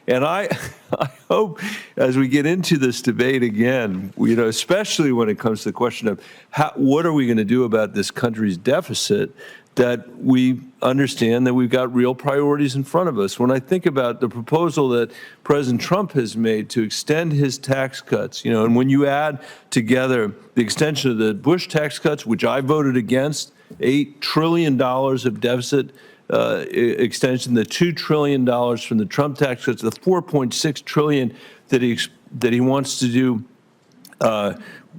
And I hope as we get into this debate again, especially when it comes to the question of what are we going to do about this country's deficit, that we understand that we've got real priorities in front of us. When I think about the proposal that President Trump has made to extend his tax cuts, and when you add together the extension of the Bush tax cuts, which I voted against, $8 trillion of deficit extension, the $2 trillion from the Trump tax cuts, the $4.6 trillion that he wants to do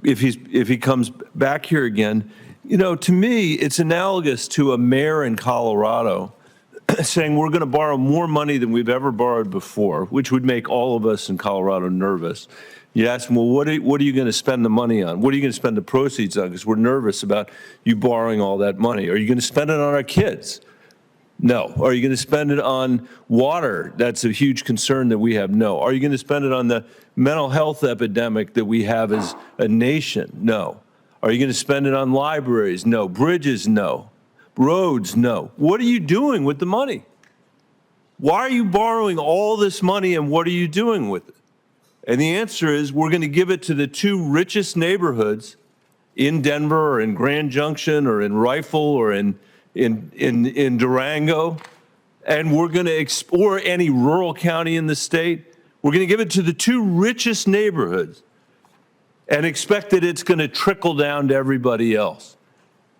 if he comes back here again. To me, it's analogous to a mayor in Colorado saying we're going to borrow more money than we've ever borrowed before, which would make all of us in Colorado nervous. You ask them, well, what are you going to spend the money on? What are you going to spend the proceeds on? Because we're nervous about you borrowing all that money. Are you going to spend it on our kids? No. Are you going to spend it on water? That's a huge concern that we have. No. Are you going to spend it on the mental health epidemic that we have as a nation? No. Are you going to spend it on libraries? No. Bridges? No. Roads? No. What are you doing with the money? Why are you borrowing all this money, and what are you doing with it? And the answer is we're going to give it to the two richest neighborhoods in Denver or in Grand Junction or in Rifle or in Durango, and we're going to explore any rural county in the state. We're going to give it to the two richest neighborhoods and expect that it's going to trickle down to everybody else.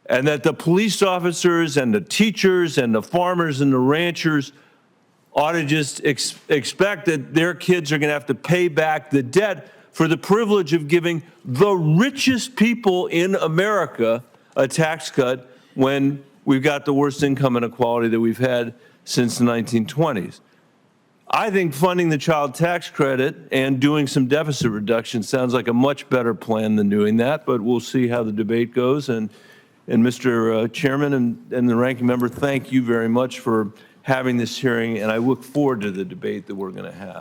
And that the police officers and the teachers and the farmers and the ranchers ought to just expect that their kids are going to have to pay back the debt for the privilege of giving the richest people in America a tax cut when we've got the worst income inequality that we've had since the 1920s. I think funding the child tax credit and doing some deficit reduction sounds like a much better plan than doing that, but we'll see how the debate goes. And Mr. Chairman and the ranking member, thank you very much for having this hearing, and I look forward to the debate that we're going to have.